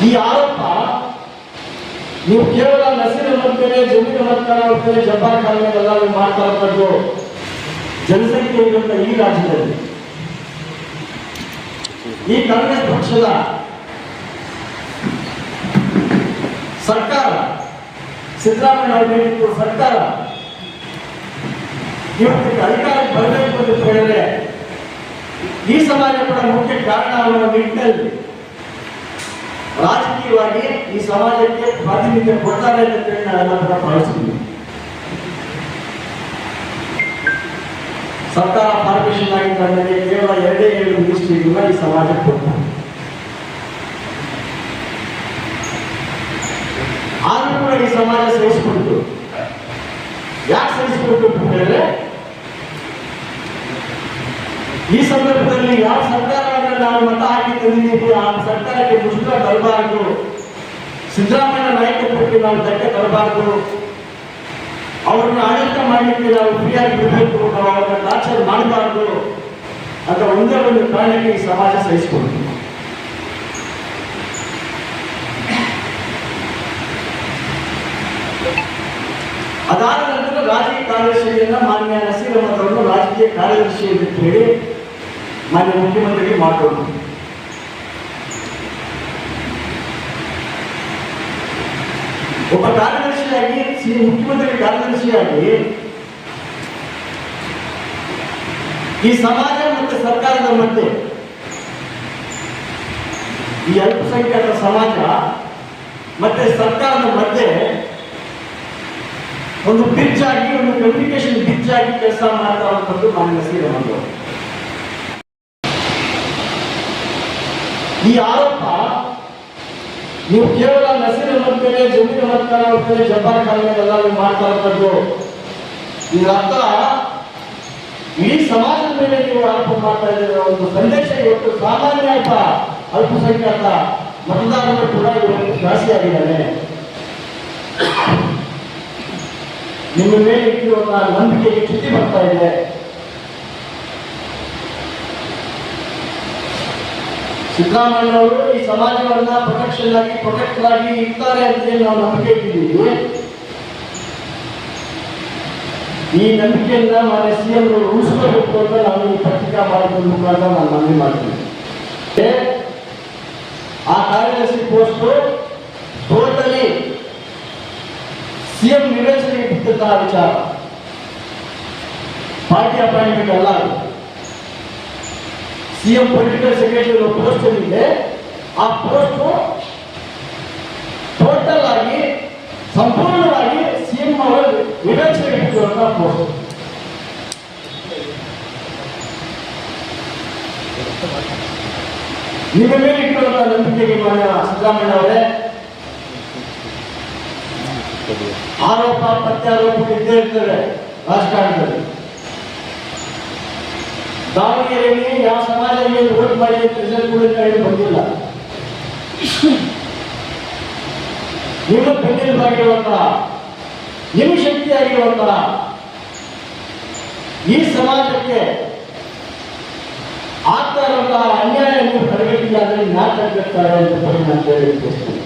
ಈ ಆರೋಪ ನೀವು ಕೇವಲ ನಸೀರ್ ಅಹಮದ್ ಮೇಲೆ, ಜಮೀರ್ ಅಹಮದ್ ಖಾನ್ ಅವ್ರ ಮೇಲೆ, ಜಬ್ಬಾರ್ ಖಾನ್ ಮೇಲೆ ಎಲ್ಲ ಮಾಡ್ತಾ ಇರೋದು ಜನಸಂಖ್ಯೆ ಇರುವಂತ ಈ ರಾಜ್ಯದಲ್ಲಿ ಈ ಕಾಂಗ್ರೆಸ್ ಪಕ್ಷದ ಸರ್ಕಾರ, ಸಿದ್ದರಾಮಯ್ಯ ಅವರ ನೇತೃತ್ವದ ಸರ್ಕಾರ ಇವತ್ತಿಗೆ ಅಧಿಕಾರಕ್ಕೆ ಬರಬೇಕು ಅಂತ ಹೇಳಿದ್ರೆ ಈ ಸಮಾಜ ಕೂಡ ಮುಖ್ಯ ಕಾರಣ ಅನ್ನುವ ನಿಟ್ಟಿನಲ್ಲಿ ರಾಜಕೀಯವಾಗಿ ಈ ಸಮಾಜಕ್ಕೆ ಪ್ರಾತಿನಿಧ್ಯ ಕೊಡ್ತಾರೆ ಅಂತ ಹೇಳಿ ನಾವೆಲ್ಲ ಕೂಡ ಭಾವಿಸ್ತೀವಿ. ಸರ್ಕಾರ ಫಾರ್ಮೇಷನ್ ಆಗಿದ್ದ ಮೇಲೆ ಕೇವಲ 2 ಮಿನಿಸ್ಟ್ರಿಗಳನ್ನ ಈ ಸಮಾಜಕ್ಕೆ ಕೊಡ್ತಾರೆ. ಆದ್ರೂ ಕೂಡ ಈ ಸಮಾಜ ಸಹಿಸಿಕೊಳ್ತು. ಯಾಕೆ ಸಹಿಸಿಕೊಳ್ತು ಅಂತ ಹೇಳಿದ್ರೆ ಈ ಸಂದರ್ಭದಲ್ಲಿ ಯಾವ ಸರ್ಕಾರವನ್ನು ನಾವು ಮತ ಹಾಕಿ ತಂದಿದ್ದೀವಿ ಆ ಸರ್ಕಾರಕ್ಕೆ ಮುಷ್ಕರ ತರಬಾರದು, ಸಿದ್ದರಾಮಯ್ಯ ನಾಯಕತ್ವಕ್ಕೆ ನಾವು ಧಕ್ಕೆ ತರಬಾರದು, ಅವರನ್ನು ಆಡಳಿತ ಮಾಡಲಿಕ್ಕೆ ನಾವು ಫ್ರೀಯಾಗಿ ಬಿಡಬೇಕು, ನಾವು ಅವರನ್ನ ಟಾರ್ಚರ್ ಮಾಡಬಾರದು ಅಂತ ಒಂದೇ ಒಂದು ಕಾರಣಕ್ಕೆ ಈ ಸಮಾಜ ಸಹಿಸಿಕೊಳ್ತೀವಿ. ಅದಾದ ನಂತರ ರಾಜಕೀಯ ಕಾರ್ಯದರ್ಶಿಯನ್ನ ಮಾನ್ಯ ನಸೀರ್ ಅಹಮದ್ ಅವರನ್ನು ರಾಜಕೀಯ ಕಾರ್ಯದರ್ಶಿ ಅಂತ ಹೇಳಿ ಮಾನ್ಯ ಮುಖ್ಯಮಂತ್ರಿಗೆ ಮಾಡಿಕೊಂಡು ಒಬ್ಬ ಕಾರ್ಯದರ್ಶಿಯಾಗಿ, ಮುಖ್ಯಮಂತ್ರಿ ಕಾರ್ಯದರ್ಶಿಯಾಗಿ ಈ ಸಮಾಜ ಮತ್ತು ಸರ್ಕಾರದ ಮಧ್ಯೆ, ಈ ಅಲ್ಪಸಂಖ್ಯಾತರ ಸಮಾಜ ಮತ್ತೆ ಸರ್ಕಾರದ ಮಧ್ಯೆ ಒಂದು ಬ್ರಿಡ್ಜ್ ಆಗಿ, ಒಂದು ಕಮ್ಯುನಿಕೇಶನ್ ಬ್ರಿಡ್ಜ್ ಆಗಿ ಕೆಲಸ ಮಾಡ್ತಾ ಇರುವಂತದ್ದು ಮಾನ್ಯ ನಸೀರ್ ಅಹಮದ್ ಅವರು. ಈ ಆರೋಪ ನೀವು ಕೇವಲ ನಸೀರ್ ಅಹಮದ್ ಮೇಲೆ, ಜಮೀರ್ ಅಹಮದ್ ಖಾನ್ ಅವ್ರ ಮೇಲೆ, ಜಬ್ಬಾರ್ ಖಾನ್ ಮೇಲೆ ಎಲ್ಲ ಮಾಡ್ತಾ ಇರುವಂತದ್ದು, ಇದರ ಅರ್ಥ ಇಡೀ ಸಮಾಜದ ಮೇಲೆ ನೀವು ಆರೋಪ ಮಾಡ್ತಾ ಇದ್ದೀರ. ಒಂದು ಸಂದೇಶ ಇವತ್ತು ಸಾಮಾನ್ಯ ಅಲ್ಪಸಂಖ್ಯಾತ ಮತದಾರರು ಕೂಡ ಇವತ್ತು ಜಾಸ್ತಿ ಆಗಿದ್ದಾರೆ. ನಿಮ್ಮ ಮೇಲೆ ಇಟ್ಟಿರುವ ನಂಬಿಕೆಗೆ ಚ್ಯುತಿ ಬರ್ತಾ ಇದೆ. ಸಿದ್ದರಾಮಯ್ಯ ಅವರು ಈ ಸಮಾಜವನ್ನ ಪ್ರೊಟೆಕ್ಟರ್ ಆಗಿ ಇರ್ತಾರೆ ಅಂತ ನಾವು ನಂಬಿಕೆ ಇಟ್ಟಿದ್ದೀವಿ. ಈ ನಂಬಿಕೆಯನ್ನ ಮಾನ್ಯ ಸಿಎಂ ಉಳಿಸ್ಕೋಬೇಕು ಅಂತ ನಾವು ಈ ಪತ್ರಿಕಾ ಮಾಧ್ಯಮದ ಮುಖಾಂತರ ನಾನು ಮನವಿ ಮಾಡ್ತೀನಿ. ಆ ಕಾರ್ಯದರ್ಶಿ ಪೋಸ್ಟ್ ಟೋಟಲಿ ಸಿಎಂ ವಿವೇಚನೆಗೆ ಬಿಟ್ಟಂತಹ ವಿಚಾರ, ಪಾರ್ಟಿ ಅಪಾಯಿಂಟ್ಮೆಂಟ್ ಅಲ್ಲ. ಸಿಎಂ ಪೊಲಿಟಿಕಲ್ ಸೆಕ್ರೆಟರಿ ಪೋಸ್ಟ್ ಏನಿದೆ ಆ ಪೋಸ್ಟ್ ಟೋಟಲ್ ಆಗಿ ಸಂಪೂರ್ಣವಾಗಿ ಸಿಎಂ ಅವರ ವಿವೇಚನೆಗೆ ಬಿಟ್ಟಿರುವಂತಹ ಪೋಸ್ಟ್. ನಿಮ್ಮ ಮೇಲೆ ಇಟ್ಟಿರುವಂತಹ ನಂಬಿಕೆಗೆ ಮಾನ್ಯ ಸಿದ್ದರಾಮಯ್ಯ ಅವರೇ, ಆರೋಪ ಪ್ರತ್ಯಾರೋಪ ಇದ್ದೇ ಇರ್ತವೆ ರಾಜಕಾರಣದಲ್ಲಿ. ದಾವಣಗೆರೆಯಲ್ಲಿ ಯಾವ ಸಮಾಜಕ್ಕೆ ವೋಟ್ ಮಾಡಿ ರಿಸಲ್ಟ್ ಕೂಡ ಬಂದಿಲ್ಲ. ನಿಮ್ಮ ಬೆನ್ನೆಲುಬಾಗಿರುವಂತಹ, ನಿಮ್ಮ ಶಕ್ತಿಯಾಗಿರುವಂತಹ ಈ ಸಮಾಜಕ್ಕೆ ಆಗ್ತಾ ಇರುವಂತಹ ಅನ್ಯಾಯ ನೀವು ತಡೆಗಟ್ಟಿಲ್ಲ ಅಂದ್ರೆ ಯಾಕೆ ತಡೆಗಟ್ತಾರೆ ಅಂತ ನಾನು ಕೇಳಿದ್ದೇನೆ.